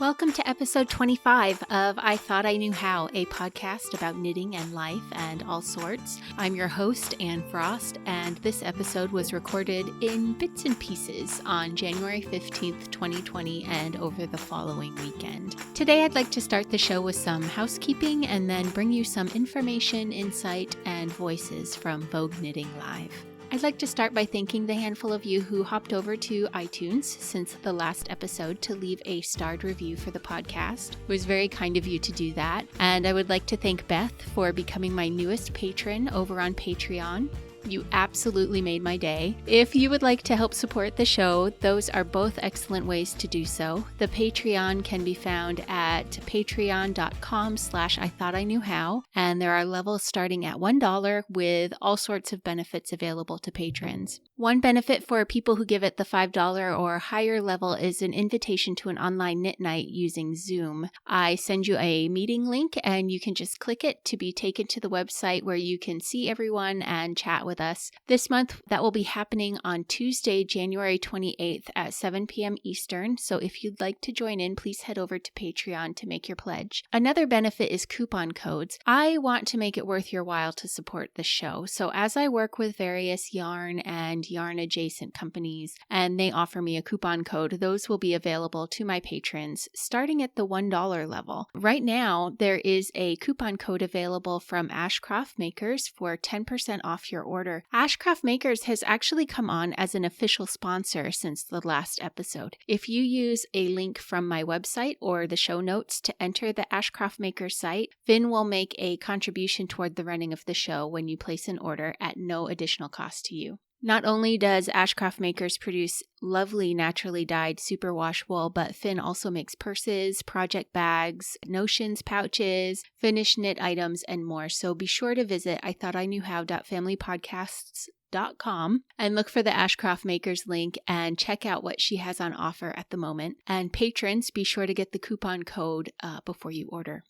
Welcome to episode 25 of I Thought I Knew How, a podcast about knitting and life and all sorts. I'm your host, Anne Frost, and this episode was recorded in bits and pieces on January 15th, 2020 and over the following weekend. Today I'd like to start the show with some housekeeping and then bring you some information, insight, and voices from Vogue Knitting Live. I'd like to start by thanking the handful of you who hopped over to iTunes since the last episode to leave a starred review for the podcast. It was very kind of you to do that. And I would like to thank Beth for becoming my newest patron over on Patreon. You absolutely made my day. If you would like to help support the show, those are both excellent ways to do so. The Patreon can be found at patreon.com/IThoughtIKnewHow, and there are levels starting at $1 with all sorts of benefits available to patrons. One benefit for people who give it the $5 or higher level is an invitation to an online knit night using Zoom. I send you a meeting link and you can just click it to be taken to the website where you can see everyone and chat with us. This month, that will be happening on Tuesday, January 28th at 7 p.m. Eastern. So if you'd like to join in, please head over to Patreon to make your pledge. Another benefit is coupon codes. I want to make it worth your while to support the show. So as I work with various yarn and yarn adjacent companies and they offer me a coupon code, those will be available to my patrons starting at the $1 level. Right now, there is a coupon code available from Ashcraft Makers for 10% off your order. Ashcraft Makers has actually come on as an official sponsor since the last episode. If you use a link from my website or the show notes to enter the Ashcraft Makers site, Finn will make a contribution toward the running of the show when you place an order at no additional cost to you. Not only does Ashcraft Makers produce lovely naturally dyed superwash wool, but Finn also makes purses, project bags, notions, pouches, finished knit items, and more. So be sure to visit ithoughtiknewhow.familypodcasts.com and look for the Ashcraft Makers link and check out what she has on offer at the moment. And patrons, be sure to get the coupon code before you order.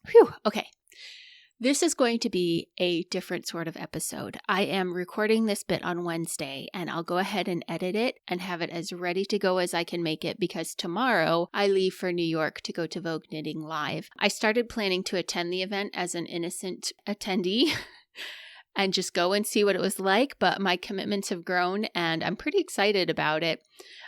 Phew, okay. This is going to be a different sort of episode. I am recording this bit on Wednesday, and I'll go ahead and edit it and have it as ready to go as I can make it because tomorrow I leave for New York to go to Vogue Knitting Live. I started planning to attend the event as an innocent attendee and just go and see what it was like, but my commitments have grown and I'm pretty excited about it.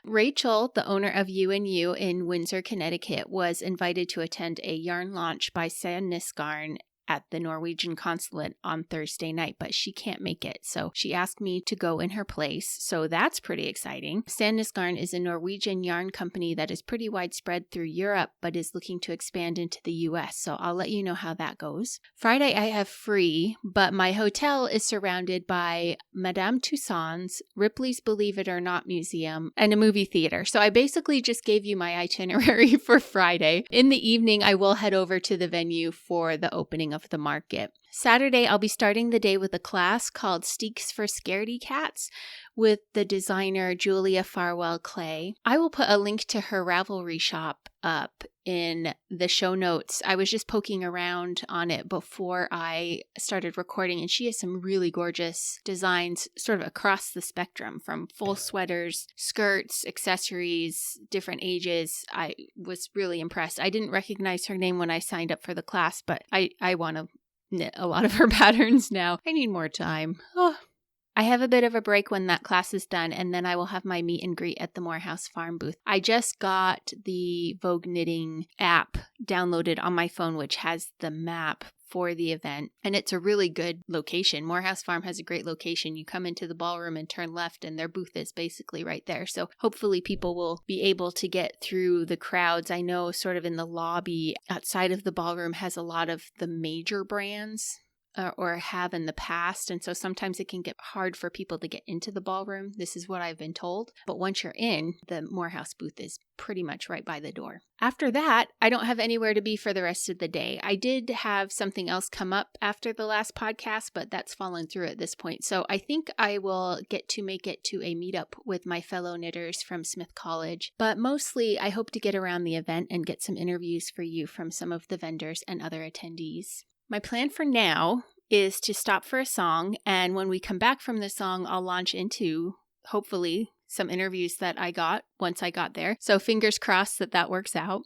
Rachel, the owner of You and You in Windsor, Connecticut, was invited to attend a yarn launch by Sandnes Garn at the Norwegian consulate on Thursday night, but she can't make it. So she asked me to go in her place. So that's pretty exciting. Sandnes Garn is a Norwegian yarn company that is pretty widespread through Europe, but is looking to expand into the US. So I'll let you know how that goes. Friday I have free, but my hotel is surrounded by Madame Tussauds, Ripley's Believe It or Not Museum, and a movie theater. So I basically just gave you my itinerary for Friday. In the evening, I will head over to the venue for the opening of the market. Saturday, I'll be starting the day with a class called Steeks for Scaredy Cats with the designer Julia Farwell Clay. I will put a link to her Ravelry shop up in the show notes. I was just poking around on it before I started recording, and she has some really gorgeous designs sort of across the spectrum, from full sweaters, skirts, accessories, different ages. I was really impressed. I didn't recognize her name when I signed up for the class, but I want to knit a lot of her patterns now. I need more time. I have a bit of a break when that class is done, and then I will have my meet and greet at the Morehouse Farm booth. I just got the Vogue Knitting app downloaded on my phone, which has the map for the event, and it's a really good location. Morehouse Farm has a great location. You come into the ballroom and turn left, and their booth is basically right there. So hopefully people will be able to get through the crowds. I know sort of in the lobby outside of the ballroom has a lot of the major brands or have in the past. And so sometimes it can get hard for people to get into the ballroom. This is what I've been told. But once you're in, the Morehouse booth is pretty much right by the door. After that, I don't have anywhere to be for the rest of the day. I did have something else come up after the last podcast, but that's fallen through at this point. So I think I will get to make it to a meetup with my fellow knitters from Smith College. But mostly, I hope to get around the event and get some interviews for you from some of the vendors and other attendees. My plan for now is to stop for a song, and when we come back from the song, I'll launch into, hopefully, some interviews that I got once I got there. So fingers crossed that works out.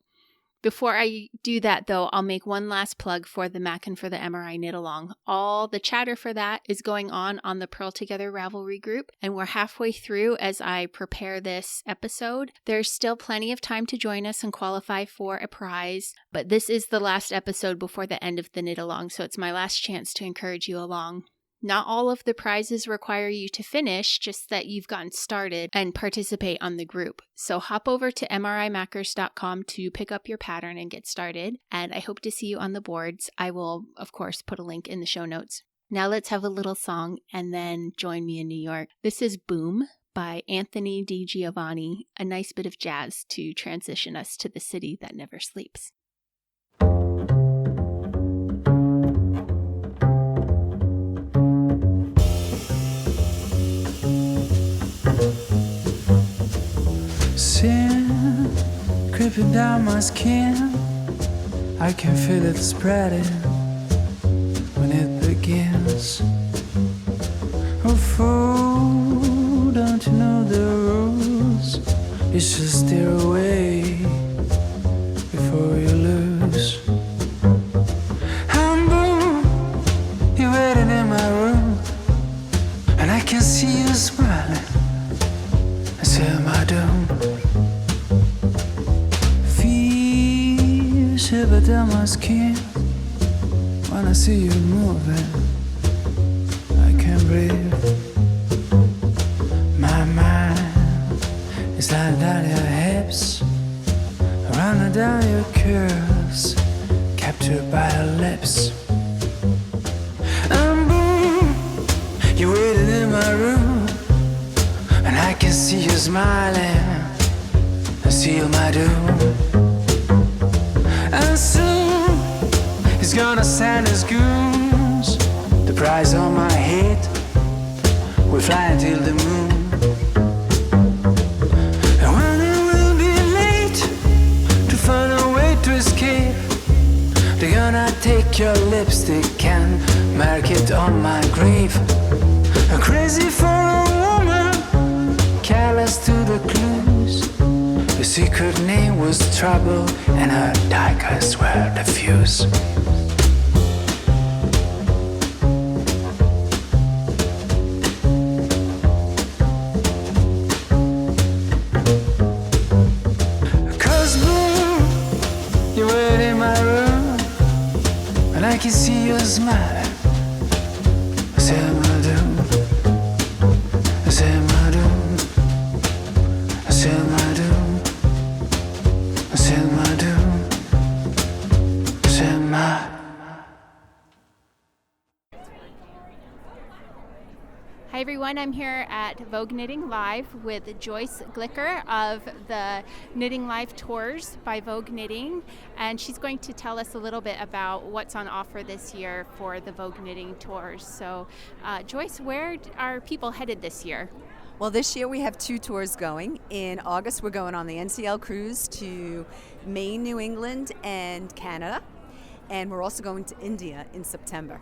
Before I do that, though, I'll make one last plug for the Mac and for the MRI Knit Along. All the chatter for that is going on the Purl Together Ravelry group, and we're halfway through as I prepare this episode. There's still plenty of time to join us and qualify for a prize, but this is the last episode before the end of the Knit Along, so it's my last chance to encourage you along. Not all of the prizes require you to finish, just that you've gotten started and participate on the group. So hop over to mrimackers.com to pick up your pattern and get started. And I hope to see you on the boards. I will, of course, put a link in the show notes. Now let's have a little song and then join me in New York. This is Boom by Anthony Di Giovanni, a nice bit of jazz to transition us to the city that never sleeps. Sin creeping down my skin, I can feel it spreading when it begins. Oh fool, don't you know the rules? You should steer away before you lose. And boom, you're waiting in my room, and I can see you smiling. I seal my doom. Feel shiver down my skin when I see you moving. I can't breathe. My mind is lying down your hips, running down your curves, captured by your lips. And boom, you're waiting in my room, and I can see you smiling. I seal my doom. And soon he's gonna send his goons. The prize on my head, we're flying till the moon. And when it will be late to find a way to escape, they're gonna take your lipstick and mark it on my grave. I'm crazy for a woman, callous to the clues. Her secret name was Trouble, and her daggers were the fuse. Cause boom, you wait in my room, and I can see you smiling. I said my doom, I said my doom, I said my doom, I said my doom, I said my. Hi everyone, I'm here at Vogue Knitting Live with Joyce Glicker of the Knitting Live Tours by Vogue Knitting, and she's going to tell us a little bit about what's on offer this year for the Vogue Knitting Tours. So Joyce, where are people headed this year? Well, this year we have 2 tours going. In August, we're going on the NCL cruise to Maine, New England, and Canada. And we're also going to India in September.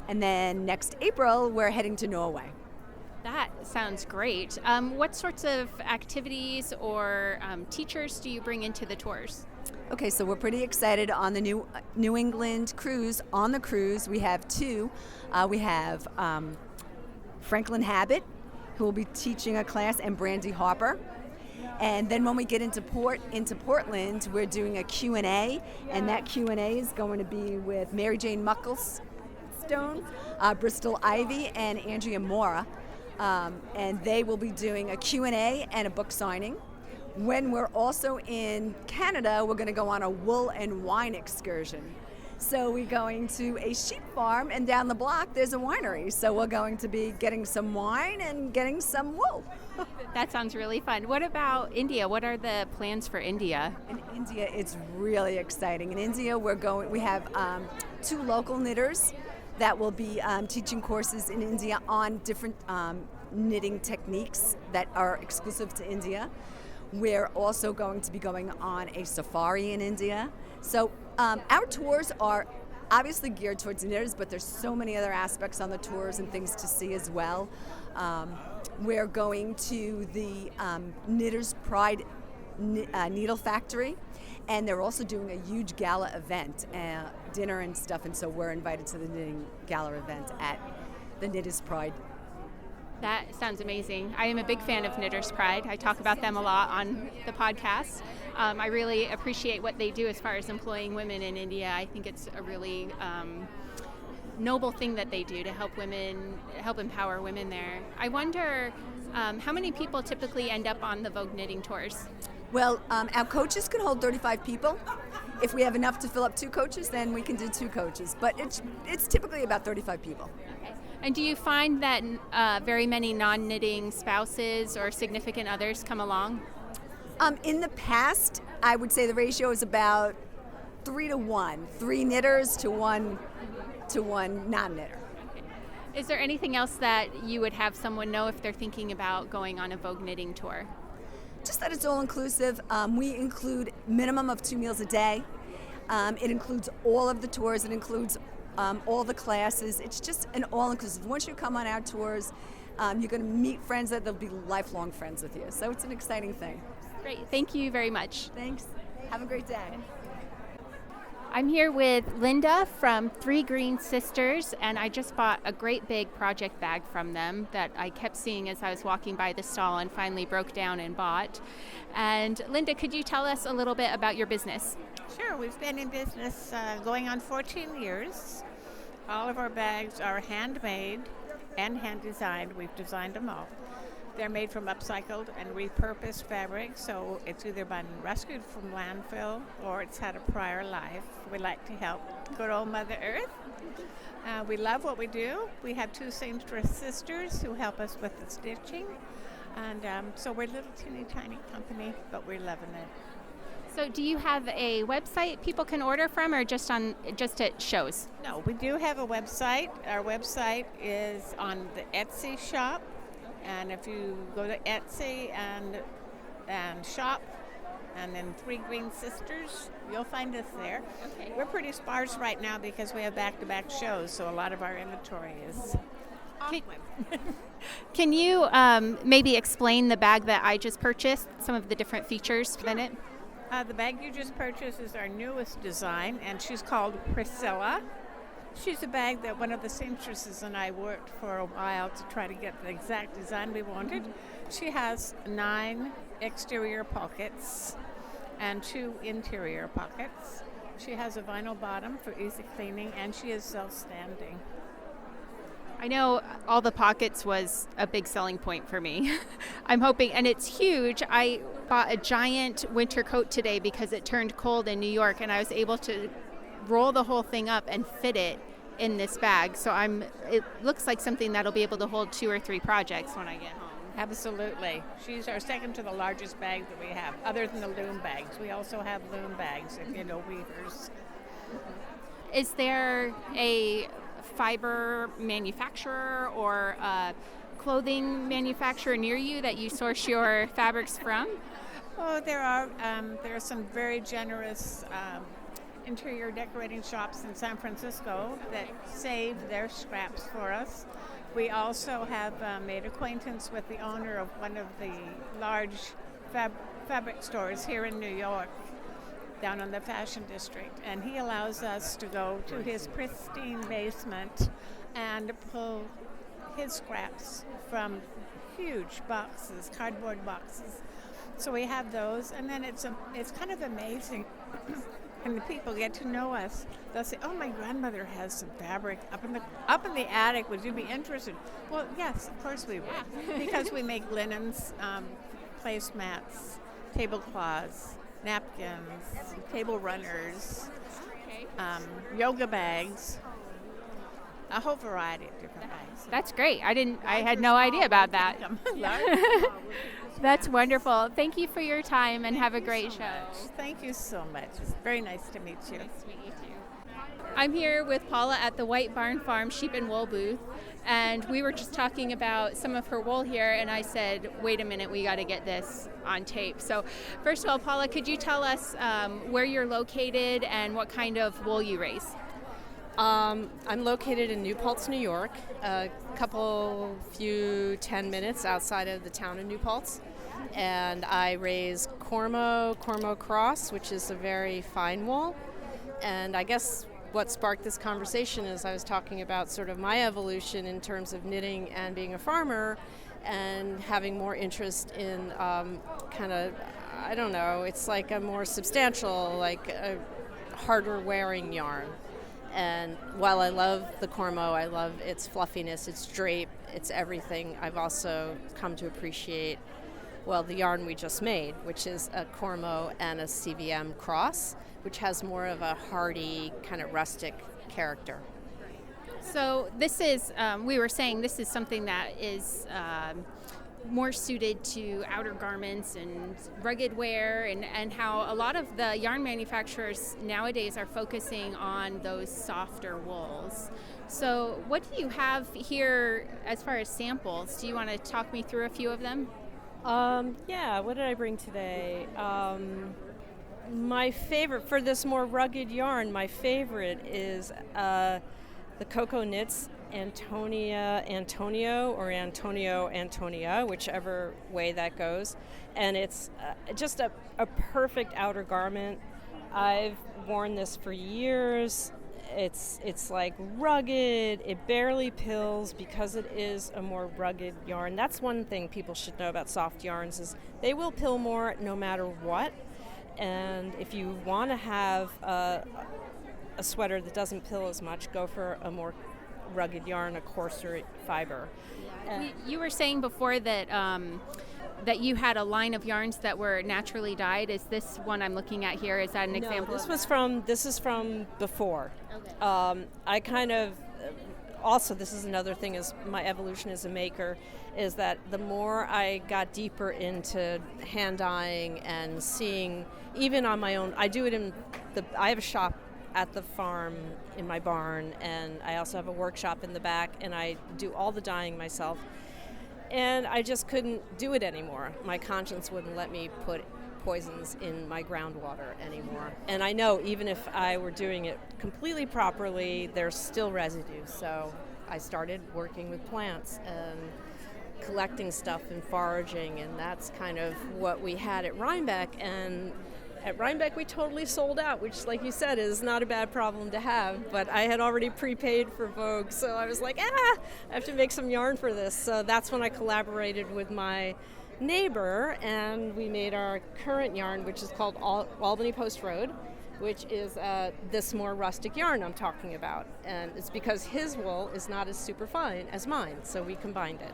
And then next April, we're heading to Norway. That sounds great. What sorts of activities or teachers do you bring into the tours? Okay, so we're pretty excited on the New England cruise. On the cruise, we have 2. We have Franklin Habit, who will be teaching a class, and Brandy Harper. And then when we get into Portland, we're doing a Q&A, and that Q&A is going to be with Mary Jane Mucklestone, Bristol Ivy, and Andrea Mora. And they will be doing a Q&A and a book signing. When we're also in Canada, we're going to go on a wool and wine excursion. So we're going to a sheep farm, and down the block there's a winery. So we're going to be getting some wine and getting some wool. That sounds really fun. What about India? What are the plans for India? In India, it's really exciting. In India, we have 2 local knitters that will be teaching courses in India on different knitting techniques that are exclusive to India. We're also going to be going on a safari in India. So our tours are obviously geared towards knitters, but there's so many other aspects on the tours and things to see as well. We're going to the Knitters Pride Needle Factory, And they're also doing a huge gala event, dinner and stuff, and so we're invited to the knitting gala event at the Knitters Pride. That sounds amazing. I am a big fan of Knitters Pride. I talk about them a lot on the podcast. I really appreciate what they do as far as employing women in India. I think it's a really noble thing that they do to help empower women there. I wonder how many people typically end up on the Vogue Knitting tours? Well, our coaches can hold 35 people. If we have enough to fill up 2 coaches, then we can do 2 coaches. But it's typically about 35 people. Okay. And do you find that very many non-knitting spouses or significant others come along? In the past, I would say the ratio is about 3 to 1. 3 knitters to one non-knitter. Okay. Is there anything else that you would have someone know if they're thinking about going on a Vogue Knitting tour? Just that it's all inclusive. We include minimum of 2 meals a day. It includes all of the tours. It includes all the classes. It's just an all-inclusive. Once you come on our tours, you're going to meet friends that they'll be lifelong friends with you. So it's an exciting thing. Great. Thank you very much. Thanks. Have a great day. I'm here with Linda from Three Green Sisters, and I just bought a great big project bag from them that I kept seeing as I was walking by the stall and finally broke down and bought. And Linda, could you tell us a little bit about your business? Sure, we've been in business going on 14 years. All of our bags are handmade and hand designed. We've designed them all. They're made from upcycled and repurposed fabric, so it's either been rescued from landfill or it's had a prior life. We like to help good old Mother Earth. We love what we do. We have 2 seamstress sisters who help us with the stitching. And so we're a little teeny tiny company, but we're loving it. So do you have a website people can order from, or just at shows? No, we do have a website. Our website is on the Etsy shop. And if you go to Etsy and shop, and then Three Green Sisters, you'll find us there. Okay. We're pretty sparse right now because we have back-to-back shows, so a lot of our inventory is off women. Can you maybe explain the bag that I just purchased, some of the different features within it? The bag you just purchased is our newest design, and she's called Priscilla. She's a bag that one of the seamstresses and I worked for a while to try to get the exact design we wanted. She has 9 exterior pockets and 2 interior pockets. She has a vinyl bottom for easy cleaning, and she is self-standing. I know all the pockets was a big selling point for me. I'm hoping, and it's huge. I bought a giant winter coat today because it turned cold in New York, and I was able to roll the whole thing up and fit it in this bag. So it looks like something that'll be able to hold 2 or 3 projects when I get home. Absolutely. She's our second to the largest bag that we have, other than the loom bags. We also have loom bags and, weavers. Is there a fiber manufacturer or a clothing manufacturer near you that you source your fabrics from? Oh, there are some very generous interior decorating shops in San Francisco that save their scraps for us. We also have made acquaintance with the owner of one of the large fabric stores here in New York, down in the Fashion District, and he allows us to go to his pristine basement and pull his scraps from huge boxes, cardboard boxes. So we have those, and then it's kind of amazing. And the people get to know us. They'll say, "Oh, my grandmother has some fabric up in the attic. Would you be interested?" Well, yes, of course we would, because we make linens, placemats, tablecloths, napkins, table runners, yoga bags, a whole variety of different bags. That's great. I had no idea about that. That's wonderful. Thank you for your time, and have a great show. Thank you so much. It's very nice to meet you. Nice to meet you too. I'm here with Paula at the White Barn Farm Sheep and Wool booth, and we were just talking about some of her wool here, and I said, wait a minute, we got to get this on tape. So first of all, Paula, could you tell us where you're located and what kind of wool you raise? I'm located in New Paltz, New York, a few 10 minutes outside of the town of New Paltz. And I raise Cormo Cross, which is a very fine wool. And I guess what sparked this conversation is I was talking about sort of my evolution in terms of knitting and being a farmer and having more interest in kind of, I don't know, it's like a more substantial, like a harder wearing yarn. And while I love the Cormo, I love its fluffiness, its drape, its everything, I've also come to appreciate, well, the yarn we just made, which is a Cormo and a CVM cross, which has more of a hardy, kind of rustic character. So this is, we were saying this is something that is more suited to outer garments and rugged wear, and how a lot of the yarn manufacturers nowadays are focusing on those softer wools. So what do you have here as far as samples? Do you want to talk me through a few of them? Yeah, what did I bring today? My favorite, for this more rugged yarn, my favorite is the Cocoa Knits Antonio or Antonia, whichever way that goes. And it's just a perfect outer garment. I've worn this for years. It's like rugged, it barely pills because it is a more rugged yarn. That's one thing people should know about soft yarns is they will pill more no matter what. And if you want to have a sweater that doesn't pill as much, go for a more rugged yarn, a coarser fiber. You were saying before that that you had a line of yarns that were naturally dyed. Is this one I'm looking at here? Is that an example? This is from before. Okay. I kind of also, this is another thing, is my evolution as a maker, is that the more I got deeper into hand dyeing and seeing, even on my own, I have a shop at the farm in my barn, and I also have a workshop in the back, and I do all the dyeing myself. And I just couldn't do it anymore. My conscience wouldn't let me put poisons in my groundwater anymore. And I know even if I were doing it completely properly, there's still residue. So I started working with plants and collecting stuff and foraging, and that's kind of what we had at Rhinebeck. And at Rhinebeck, we totally sold out, which, like you said, is not a bad problem to have. But I had already prepaid for Vogue, so I was like, I have to make some yarn for this. So that's when I collaborated with my neighbor, and we made our current yarn, which is called Albany Post Road, which is this more rustic yarn I'm talking about. And it's because his wool is not as super fine as mine, so we combined it.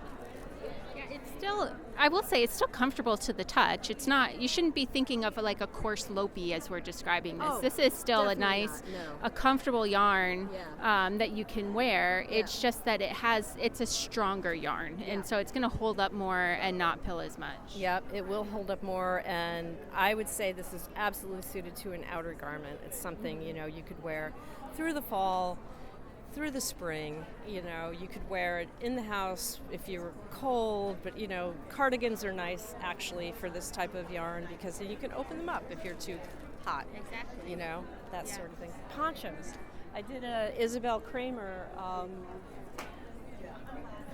It's still, I will say, it's still comfortable to the touch. It's not, you shouldn't be thinking of like a coarse lopey as we're describing this. This is still a nice, a comfortable yarn that you can wear. Yeah. It's just that it's a stronger yarn. Yeah. And so it's going to hold up more and not pill as much. Yep, it will hold up more. And I would say this is absolutely suited to an outer garment. It's something, you could wear through the fall, through the spring. You could wear it in the house if you were cold, but cardigans are nice actually for this type of yarn because then you can open them up if you're too hot. Exactly. That sort of thing. Ponchos. I did a Isabel Kramer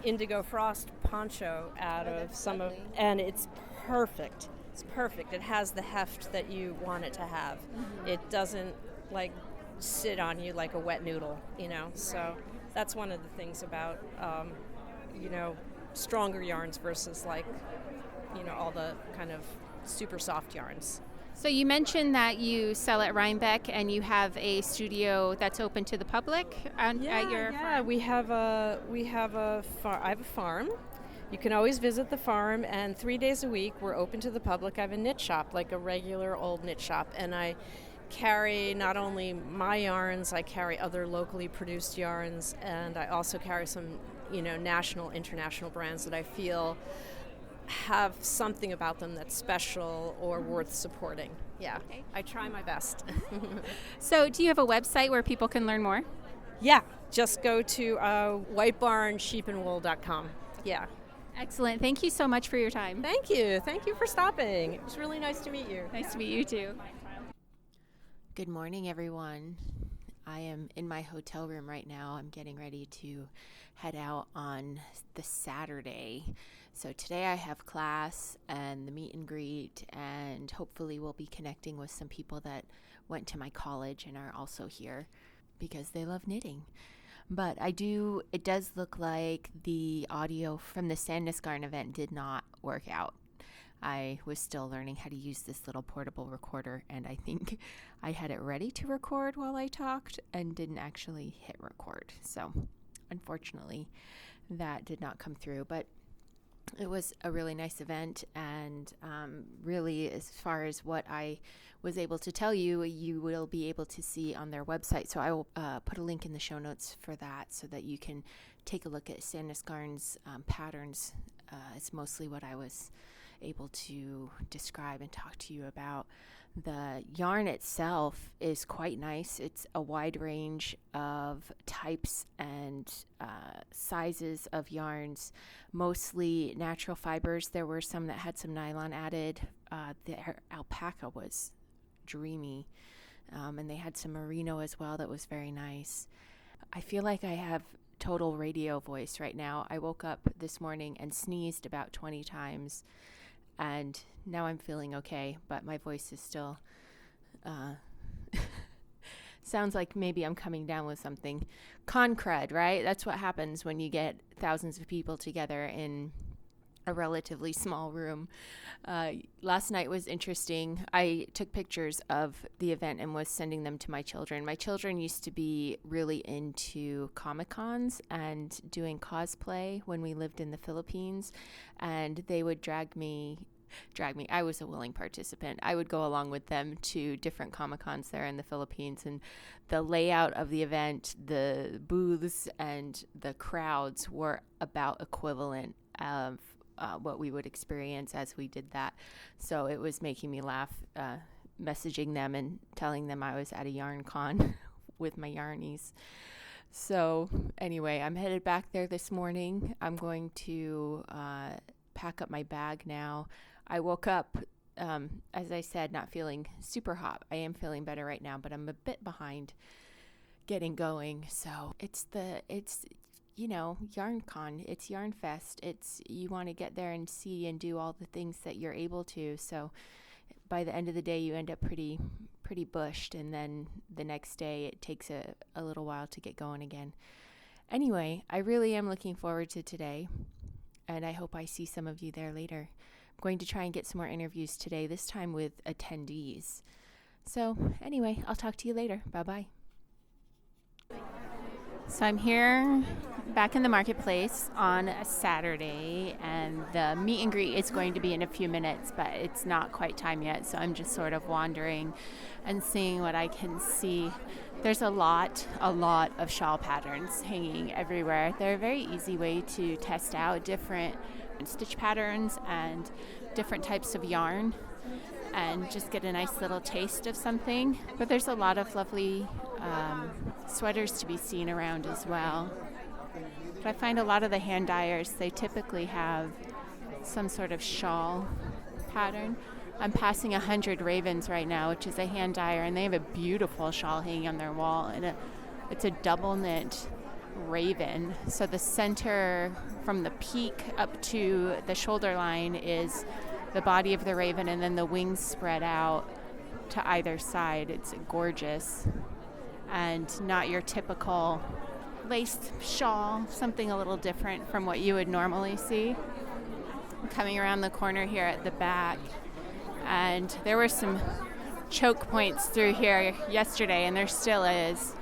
Indigo Frost poncho out of some of, and it's perfect. It's perfect. It has the heft that you want it to have. Mm-hmm. It doesn't sit on you like a wet noodle, so that's one of the things about stronger yarns versus all the kind of super soft yarns. So you mentioned that you sell at Rhinebeck and you have a studio that's open to the public at your farm? I have a farm. You can always visit the farm, and 3 days a week we're open to the public. I have a knit shop, like a regular old knit shop, and I carry not only my yarns, I carry other locally produced yarns, and I also carry some, national, international brands that I feel have something about them that's special or worth supporting. Yeah, okay. I try my best. So do you have a website where people can learn more? Yeah, just go to whitebarnsheepandwool.com. Yeah. Excellent. Thank you so much for your time. Thank you. Thank you for stopping. It was really nice to meet you. Nice to meet you too. Good morning, everyone. I am in my hotel room right now. I'm getting ready to head out on the Saturday. So today I have class and the meet and greet, and hopefully we'll be connecting with some people that went to my college and are also here because they love knitting. But it does look like the audio from the Sandnes Garn event did not work out. I was still learning how to use this little portable recorder, and I think I had it ready to record while I talked and didn't actually hit record. So unfortunately, that did not come through, but it was a really nice event, and really, as far as what I was able to tell you, you will be able to see on their website. So I will put a link in the show notes for that so that you can take a look at Sandnes Garn's patterns. It's mostly what I was able to describe and talk to you about. The yarn itself is quite nice. It's a wide range of types and sizes of yarns, mostly natural fibers. There were some that had some nylon added. The alpaca was dreamy, and they had some merino as well that was very nice. I feel like I have total radio voice right now. I woke up this morning and sneezed about 20 times, and now I'm feeling okay, but my voice is still sounds like maybe I'm coming down with something. Con crud, right? That's what happens when you get thousands of people together in a relatively small room. Last night was interesting. I took pictures of the event and was sending them to my children. My children used to be really into Comic-Cons and doing cosplay when we lived in the Philippines, and they would drag me. I was a willing participant. I would go along with them to different Comic-Cons there in the Philippines, and the layout of the event, the booths and the crowds were about equivalent of what we would experience as we did that. So it was making me laugh, messaging them and telling them I was at a yarn con with my yarnies. So anyway, I'm headed back there this morning. I'm going to pack up my bag now. I woke up, as I said, not feeling super hot. I am feeling better right now, but I'm a bit behind getting going. So it's Yarn Con. It's Yarn Fest. You want to get there and see and do all the things that you're able to. So by the end of the day, you end up pretty bushed, and then the next day it takes a little while to get going again. Anyway, I really am looking forward to today, and I hope I see some of you there later. I'm going to try and get some more interviews today, this time with attendees. So anyway, I'll talk to you later. Bye-bye. So I'm here back in the marketplace on a Saturday, and the meet and greet is going to be in a few minutes, but it's not quite time yet, so I'm just sort of wandering and seeing what I can see. There's a lot of shawl patterns hanging everywhere. They're a very easy way to test out different stitch patterns and different types of yarn and just get a nice little taste of something. But there's a lot of lovely sweaters to be seen around as well. But I find a lot of the hand dyers, they typically have some sort of shawl pattern. I'm passing 100 Ravens right now, which is a hand dyer, and they have a beautiful shawl hanging on their wall, and it's a double knit raven. So the center from the peak up to the shoulder line is the body of the raven, and then the wings spread out to either side. It's gorgeous and not your typical laced shawl, something a little different from what you would normally see. I'm coming around the corner here at the back, and there were some choke points through here yesterday, and there still is.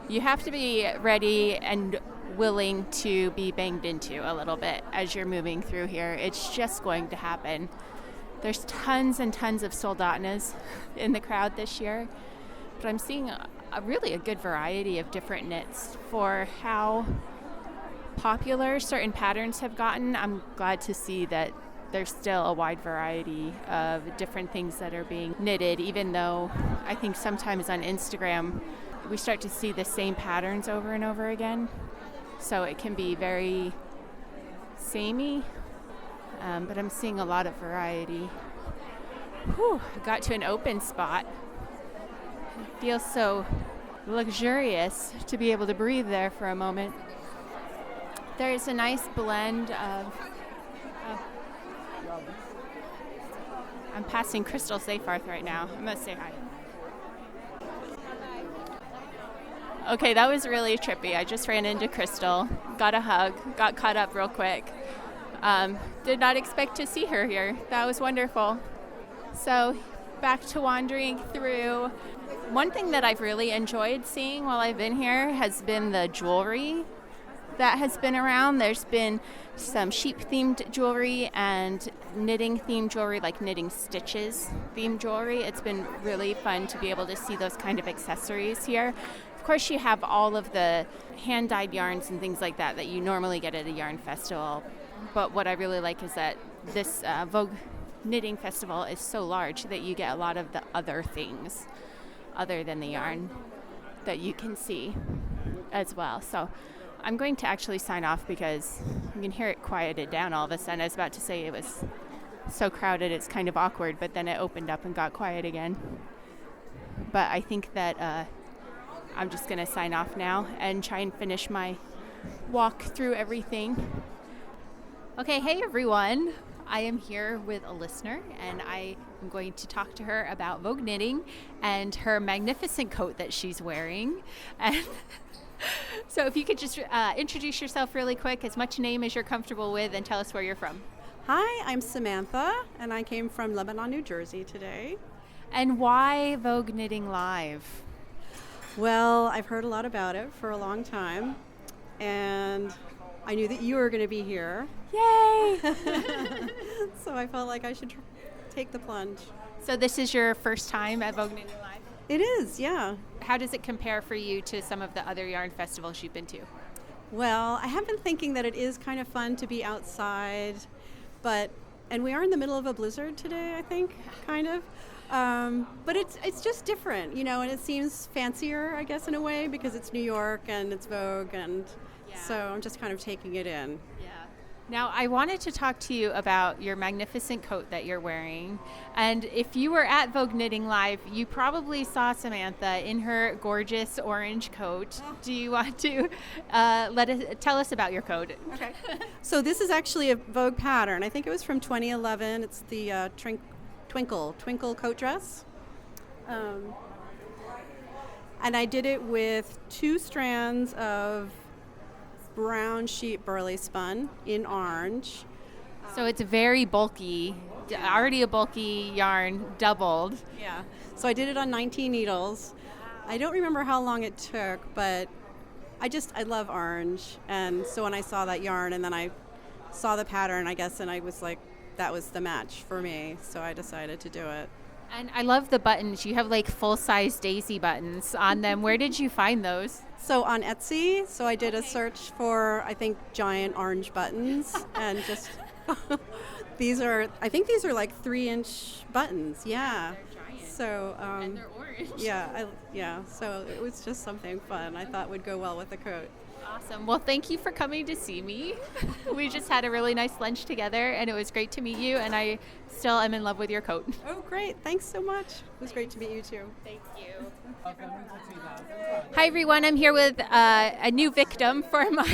You have to be ready and willing to be banged into a little bit as you're moving through here. It's just going to happen. There's tons and tons of Soldotnas in the crowd this year, but I'm seeing really a good variety of different knits for how popular certain patterns have gotten. I'm glad to see that there's still a wide variety of different things that are being knitted, even though I think sometimes on Instagram we start to see the same patterns over and over again. So it can be very samey, but I'm seeing a lot of variety. Whew, I got to an open spot. It feels so luxurious to be able to breathe there for a moment. There's a nice blend of... I'm passing Crystal Seyfarth right now. I'm going to say hi. Okay, that was really trippy. I just ran into Crystal, got a hug, got caught up real quick. Did not expect to see her here. That was wonderful. So back to wandering through. One thing that I've really enjoyed seeing while I've been here has been the jewelry that has been around. There's been some sheep-themed jewelry and knitting-themed jewelry, like knitting stitches-themed jewelry. It's been really fun to be able to see those kind of accessories here. Of course, you have all of the hand-dyed yarns and things like that you normally get at a yarn festival. But what I really like is that this Vogue Knitting Festival is so large that you get a lot of the other things other than the yarn that you can see as well. So I'm going to actually sign off because you can hear it quieted down all of a sudden. I was about to say it was so crowded it's kind of awkward, but then it opened up and got quiet again. But I think that I'm just going to sign off now and try and finish my walk through everything. Okay, hey everyone. I am here with a listener, and I am going to talk to her about Vogue Knitting and her magnificent coat that she's wearing. And so if you could just introduce yourself really quick, as much name as you're comfortable with, and tell us where you're from. Hi, I'm Samantha, and I came from Lebanon, New Jersey today. And why Vogue Knitting Live? Well, I've heard a lot about it for a long time, and I knew that you were going to be here. Yay! So I felt like I should take the plunge. So this is your first time at Vogue Knitting Live? It is, yeah. How does it compare for you to some of the other yarn festivals you've been to? Well, I have been thinking that it is kind of fun to be outside, and we are in the middle of a blizzard today, I think, kind of. But it's just different, and it seems fancier, I guess, in a way, because it's New York and it's Vogue, and so I'm just kind of taking it in. Yeah. Now, I wanted to talk to you about your magnificent coat that you're wearing. And if you were at Vogue Knitting Live, you probably saw Samantha in her gorgeous orange coat. Do you want to tell us about your coat? Okay. So this is actually a Vogue pattern. I think it was from 2011. It's the Twinkle coat dress. And I did it with 2 strands of brown sheep burley spun in orange. So it's very bulky, already a bulky yarn, doubled. Yeah. So I did it on 19 needles. I don't remember how long it took, but I love orange. And so when I saw that yarn and then I saw the pattern, I guess, and I was like, that was the match for me. So I decided to do it. And I love the buttons. You have like full-size daisy buttons on them. Where did you find those? So on Etsy, so I did a search for, I think, giant orange buttons, and just, I think these are like 3-inch buttons, yeah. So, and they're orange. Yeah, so it was just something fun I thought would go well with the coat. Awesome. Well, thank you for coming to see me. We just had a really nice lunch together, and it was great to meet you, and I still am in love with your coat. Oh, great. Thanks so much. It was great to meet you, too. Thank you. Hi, everyone. I'm here with a new victim for my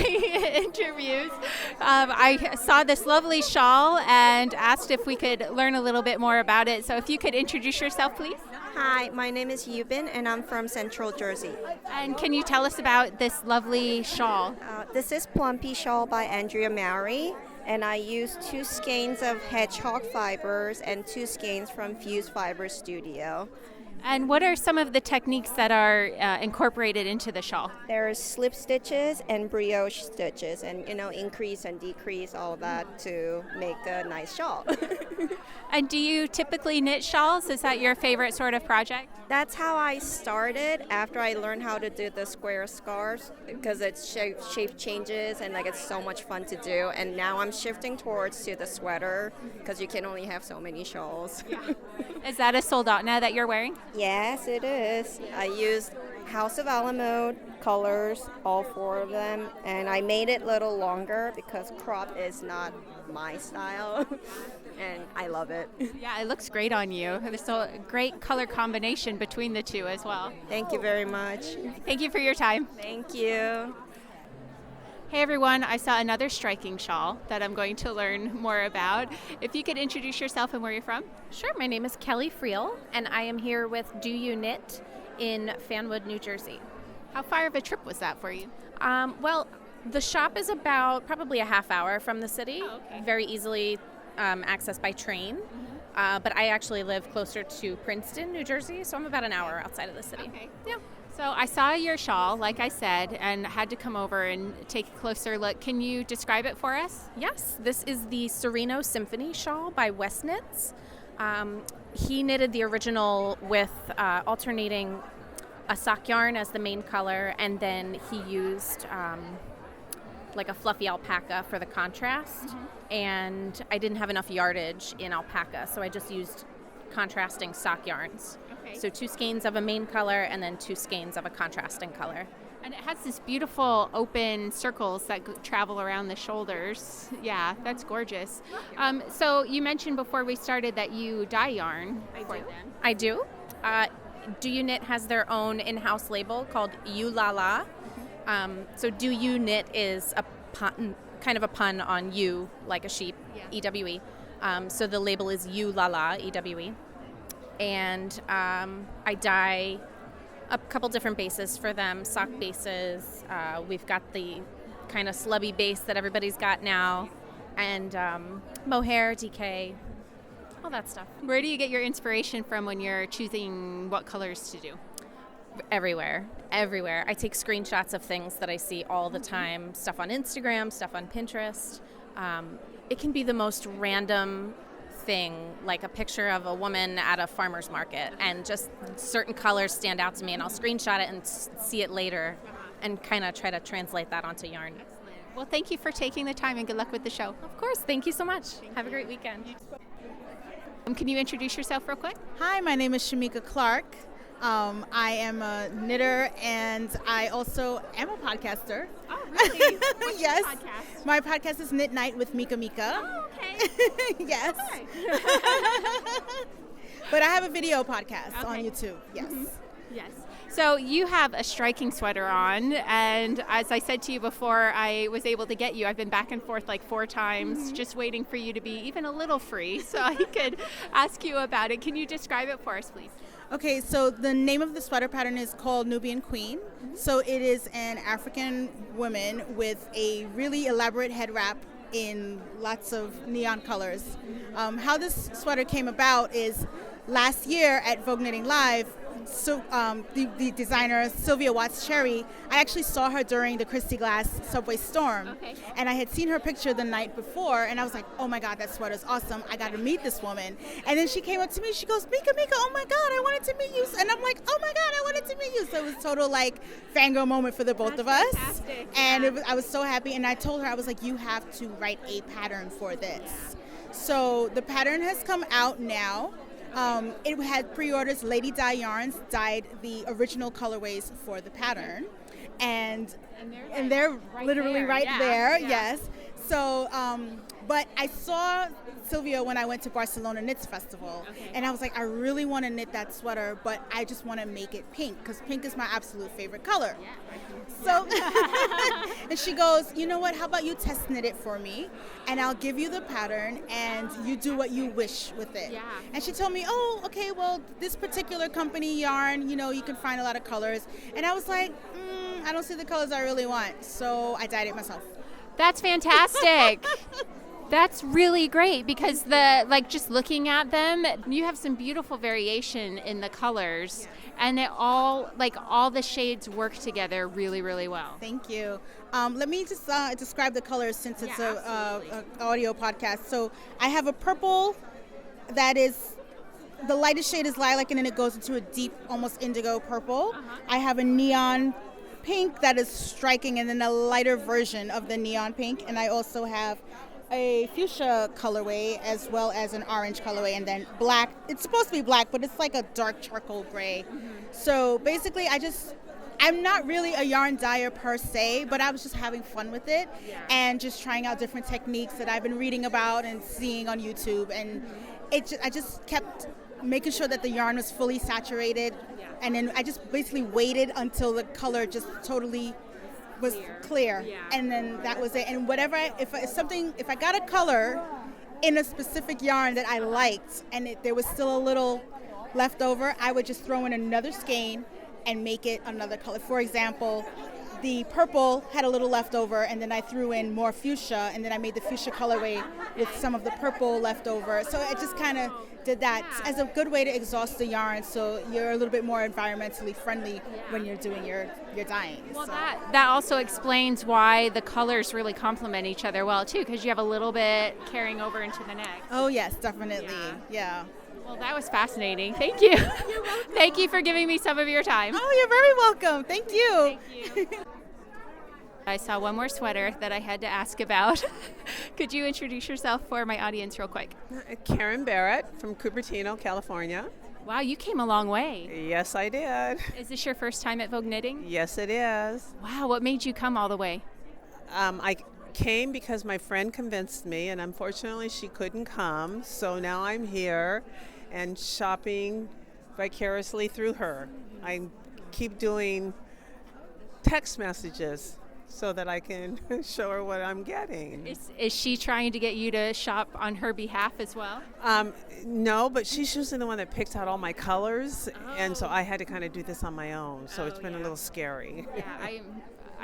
interviews. I saw this lovely shawl and asked if we could learn a little bit more about it. So if you could introduce yourself, please. Hi, my name is Nubian, and I'm from Central Jersey. And can you tell us about this lovely shawl? This is Plumpy shawl by Andrea Mowry, and I use 2 skeins of Hedgehog fibers and 2 skeins from Fuse Fiber Studio. And what are some of the techniques that are incorporated into the shawl? There's slip stitches and brioche stitches, and increase and decrease, all of that to make a nice shawl. And do you typically knit shawls? Is that your favorite sort of project? That's how I started after I learned how to do the square scarves, because it's shape changes and it's so much fun to do. And now I'm shifting towards to the sweater, because you can only have so many shawls. Yeah. Is that a Soldotna that you're wearing? Yes, it is. I used House of Alamo colors, all 4 of them, and I made it a little longer because crop is not my style, and I love it. Yeah, it looks great on you. There's a great color combination between the two as well. Thank you very much. Thank you for your time. Thank you. Hey everyone, I saw another striking shawl that I'm going to learn more about. If you could introduce yourself and where you're from. Sure, my name is Kelly Friel, and I am here with DoEweKnit in Fanwood, New Jersey. How far of a trip was that for you? Well, the shop is about probably a half hour from the city, very easily accessed by train. But I actually live closer to Princeton, New Jersey, so I'm about an hour outside of the city. Okay. Yeah. So I saw your shawl, like I said, and had to come over and take a closer look. Can you describe it for us? Yes, this is the Surino Symphony shawl by WestKnits. He knitted the original with alternating a sock yarn as the main color, and then he used like a fluffy alpaca for the contrast. And I didn't have enough yardage in alpaca, so I just used contrasting sock yarns. Okay. So 2 skeins of a main color and then 2 skeins of a contrasting color. And it has this beautiful open circles that travel around the shoulders. Yeah, that's gorgeous. So you mentioned before we started that you dye yarn for them. I do. DoEweKnit has their own in-house label called You La La. So DoEweKnit is a pun, kind of a pun on you, like a sheep, EWE. So the label is You La La, EWE. And I dye a couple different bases for them, sock bases. We've got the kind of slubby base that everybody's got now, and mohair, DK, all that stuff. Where do you get your inspiration from when you're choosing what colors to do? Everywhere. I take screenshots of things that I see all the time, stuff on Instagram, stuff on Pinterest. It can be the most random thing, like a picture of a woman at a farmer's market, and just certain colors stand out to me, and I'll screenshot it and see it later and kind of try to translate that onto yarn. Excellent. Well, thank you for taking the time, and good luck with the show. Of course. Thank you so much. Have a great weekend. Can you introduce yourself real quick? Hi, my name is Shamika Clark. I am a knitter, and I also am a podcaster. Oh, really? What's Yes. your podcast? My podcast is Knit Night with MekaMika. Oh, okay. Yes. Hi. But I have a video podcast on Okay. YouTube. Yes. Yes. So you have a striking sweater on, and as I said to you before I was able to get you, I've been back and forth like 4 times, just waiting for you to be even a little free so I could ask you about it. Can you describe it for us, please? Okay, so the name of the sweater pattern is called Nubian Queen. So it is an African woman with a really elaborate head wrap in lots of neon colors. How this sweater came about is last year at Vogue Knitting Live, so the designer Sylvia Watts-Cherry, I actually saw her during the Christy Glass subway storm. Okay. And I had seen her picture the night before, and I was like, oh my God, that sweater's awesome. I got to meet this woman. And then she came up to me, she goes, MekaMika, oh my God, I wanted to meet you. And I'm like, oh my God, I wanted to meet you. So it was a total like fangirl moment for the both of us. Fantastic. And I was so happy, and I told her, I was like, you have to write a pattern for this. So the pattern has come out now. It had pre-orders. Lady Dye Yarns dyed the original colorways for the pattern, and they're literally right there. Yes. So, but I saw Sylvia when I went to Barcelona Knits Festival, and I was like, I really want to knit that sweater, but I just want to make it pink because pink is my absolute favorite color. So, and she goes, you know what? How about you test knit it for me, and I'll give you the pattern, and you do what you wish with it. Yeah. And she told me, oh, okay, well, this particular company yarn, you know, you can find a lot of colors. And I was like, I don't see the colors I really want, so I dyed it myself. That's fantastic. That's really great because just looking at them, you have some beautiful variation in the colors, and it all the shades work together really, really well. Thank you. Let me just describe the colors since it's a audio podcast. So I have a purple that is, the lightest shade is lilac, and then it goes into a deep, almost indigo purple. I have a neon pink that is striking, and then a lighter version of the neon pink. And I also have a fuchsia colorway as well as an orange colorway, and then black. It's supposed to be black, but it's like a dark charcoal gray. So basically I I'm not really a yarn dyer per se, but I was just having fun with it and just trying out different techniques that I've been reading about and seeing on YouTube. And I just kept making sure that the yarn was fully saturated. And then I just basically waited until the color just totally was clear. And then that was it. And whatever, if I got a color in a specific yarn that I liked and there was still a little left over, I would just throw in another skein and make it another color. For example, the purple had a little left over, and then I threw in more fuchsia, and then I made the fuchsia colorway with some of the purple left over. So I just kind of did that as a good way to exhaust the yarn, so you're a little bit more environmentally friendly when you're doing your dyeing. Well, that also explains why the colors really complement each other well, too, because you have a little bit carrying over into the next. Oh, yes, definitely. Yeah. Well, that was fascinating. Thank you. Thank you for giving me some of your time. Oh, you're very welcome. Thank you. Thank you. I saw one more sweater that I had to ask about. Could you introduce yourself for my audience real quick? Karen Barrett from Cupertino, California. Wow, you came a long way. Yes, I did. Is this your first time at Vogue Knitting? Yes, it is. Wow, what made you come all the way? I came because my friend convinced me, and unfortunately she couldn't come, so now I'm here and shopping vicariously through her. I keep doing text messages so that I can show her what I'm getting. Is she trying to get you to shop on her behalf as well? No, but she's usually the one that picks out all my colors, and so I had to kind of do this on my own, so it's been a little scary. Yeah,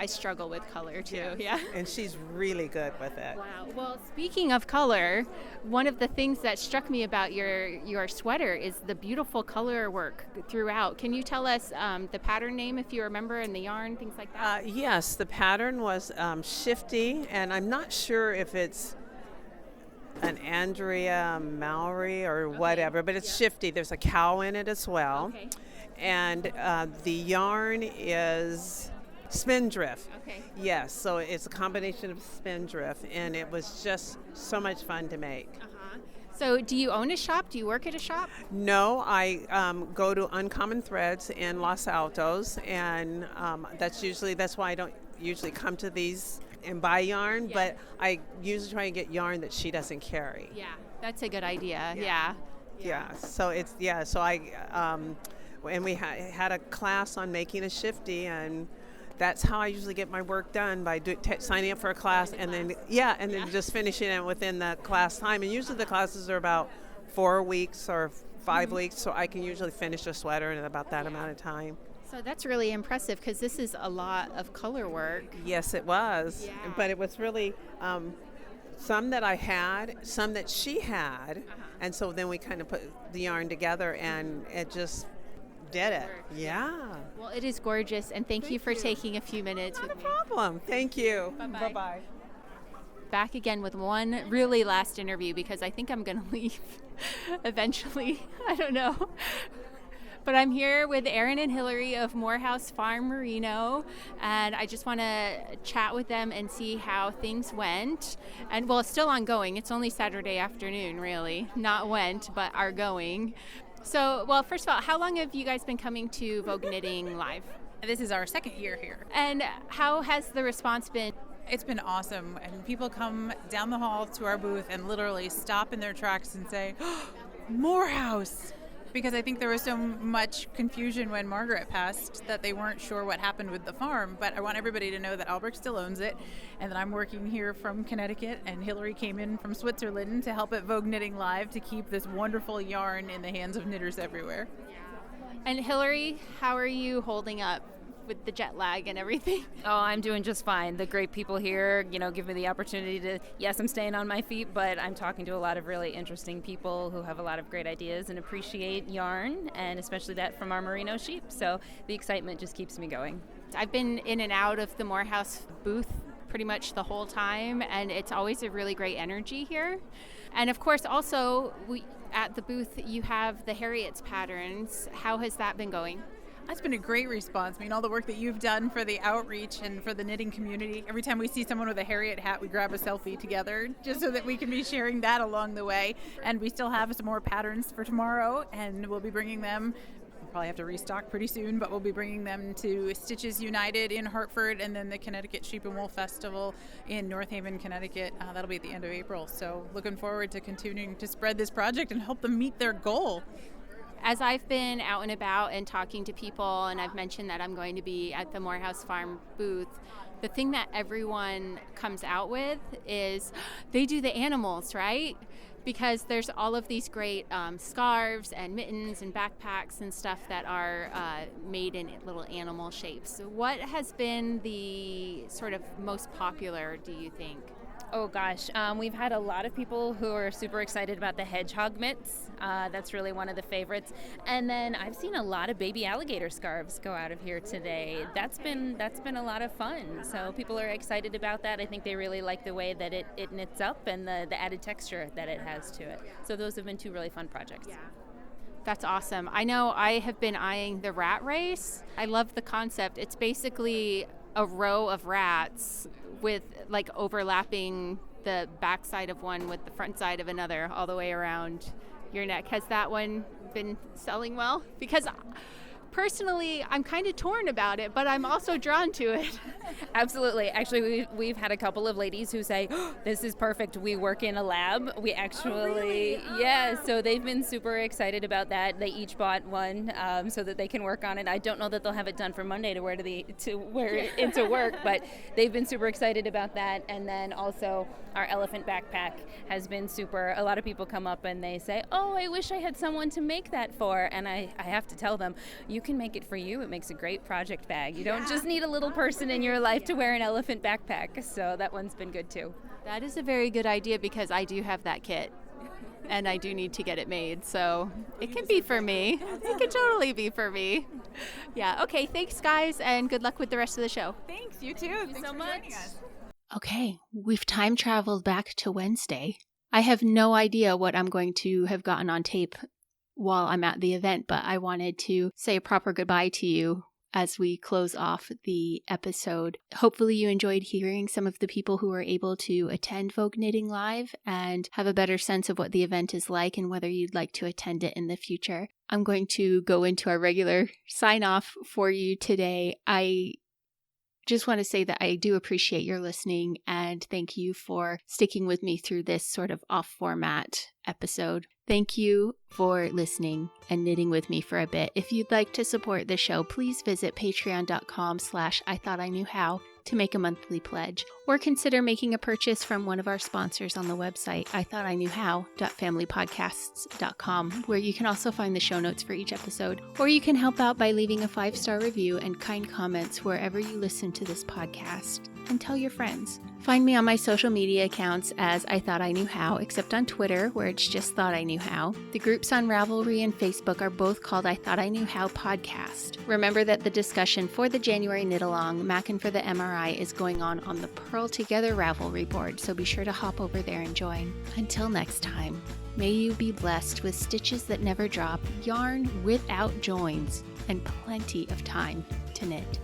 I struggle with color too, yeah. And she's really good with it. Wow. Well, speaking of color, one of the things that struck me about your sweater is the beautiful color work throughout. Can you tell us the pattern name if you remember, and the yarn, things like that? Yes, the pattern was Shifty, and I'm not sure if it's an Andrea Mowry or whatever, but it's Shifty. There's a cow in it as well. Okay. And the yarn is Spindrift. Okay. Yes, so it's a combination of Spindrift, and it was just so much fun to make. So do you own a shop? Do you work at a shop? No, I go to Uncommon Threads in Los Altos, and that's why I don't usually come to these and buy yarn, but I usually try and get yarn that she doesn't carry. Yeah, that's a good idea. Yeah. So it's so I and we had a class on making a shifty, and that's how I usually get my work done, by signing up for a class and then just finishing it within the class time. And usually the classes are about 4 weeks or 5 weeks, so I can usually finish a sweater in about that amount of time. So that's really impressive, because this is a lot of color work. Yes, it was. Yeah. But it was really some that I had, some that she had, and so then we kind of put the yarn together, and it just did it. Yeah. Well, it is gorgeous, and thank you for taking a few minutes with me. No problem. Thank you. Bye-bye. Bye-bye. Back again with one really last interview, because I think I'm going to leave eventually. I don't know. But I'm here with Erin and Hillary of Morehouse Farm Merino, and I just want to chat with them and see how things went. And well, it's still ongoing. It's only Saturday afternoon, really. Not went, but are going. So, well, first of all, how long have you guys been coming to Vogue Knitting Live? This is our second year here. And how has the response been? It's been awesome. And people come down the hall to our booth and literally stop in their tracks and say, oh, Morehouse! Because I think there was so much confusion when Margaret passed that they weren't sure what happened with the farm. But I want everybody to know that Albrecht still owns it, and that I'm working here from Connecticut, and Hillary came in from Switzerland to help at Vogue Knitting Live to keep this wonderful yarn in the hands of knitters everywhere. And Hillary, how are you holding up with the jet lag and everything? Oh, I'm doing just fine. The great people here, give me the opportunity to, yes, I'm staying on my feet, but I'm talking to a lot of really interesting people who have a lot of great ideas and appreciate yarn, and especially that from our merino sheep. So the excitement just keeps me going. I've been in and out of the Morehouse booth pretty much the whole time, and it's always a really great energy here. And of course, also, at the booth, you have the Harriet's patterns. How has that been going? That's been a great response. I mean, all the work that you've done for the outreach and for the knitting community. Every time we see someone with a Harriet hat, we grab a selfie together just so that we can be sharing that along the way. And we still have some more patterns for tomorrow, and we'll be bringing them probably have to restock pretty soon, but we'll be bringing them to Stitches United in Hartford and then the Connecticut Sheep and Wool Festival in North Haven, Connecticut. That'll be at the end of April. So looking forward to continuing to spread this project and help them meet their goal. As I've been out and about and talking to people, and I've mentioned that I'm going to be at the Morehouse Farm booth, the thing that everyone comes out with is they do the animals, right? Because there's all of these great scarves and mittens and backpacks and stuff that are made in little animal shapes. So what has been the sort of most popular, do you think? Oh gosh, we've had a lot of people who are super excited about the Hedgehog Mitts. That's really one of the favorites. And then I've seen a lot of baby alligator scarves go out of here today. That's been a lot of fun. So people are excited about that. I think they really like the way that it knits up and the added texture that it has to it. So those have been two really fun projects. Yeah. That's awesome. I know I have been eyeing the rat race. I love the concept. It's basically a row of rats with like overlapping the back side of one with the front side of another all the way around your neck. Has that one been selling well? Because personally, I'm kind of torn about it, but I'm also drawn to it. Absolutely. Actually, we've had a couple of ladies who say, oh, this is perfect. We work in a lab. We actually, so they've been super excited about that. They each bought one so that they can work on it. I don't know that they'll have it done for Monday to wear into work, but they've been super excited about that. And then also our elephant backpack has been super. A lot of people come up and they say, oh, I wish I had someone to make that for. And I have to tell them, you can make it for you. It makes a great project bag. You don't just need a little person in your life to wear an elephant backpack. So that one's been good too. That is a very good idea because I do have that kit and I do need to get it made. So it can be for me. It can totally be for me. Yeah. Okay. Thanks, guys, and good luck with the rest of the show. Thanks. You too. Thanks so for much. joining us. Okay. We've time traveled back to Wednesday. I have no idea what I'm going to have gotten on tape while I'm at the event, but I wanted to say a proper goodbye to you as we close off the episode. Hopefully you enjoyed hearing some of the people who were able to attend Vogue Knitting Live and have a better sense of what the event is like and whether you'd like to attend it in the future. I'm going to go into our regular sign off for you today. I just want to say that I do appreciate your listening and thank you for sticking with me through this sort of off format episode. Thank you for listening and knitting with me for a bit. If you'd like to support the show, please visit patreon.com/IthoughtIKnewHow to make a monthly pledge, or consider making a purchase from one of our sponsors on the website, IthoughtIKnewHow.familypodcasts.com, where you can also find the show notes for each episode. Or you can help out by leaving a 5-star review and kind comments wherever you listen to this podcast. And tell your friends. Find me on my social media accounts as I Thought I Knew How, except on Twitter, where it's just Thought I Knew How. The groups on Ravelry and Facebook are both called I Thought I Knew How Podcast. Remember that the discussion for the January knit-along, Mackin' for the MRI, is going on the Purl Together Ravelry board, so be sure to hop over there and join. Until next time, may you be blessed with stitches that never drop, yarn without joins, and plenty of time to knit.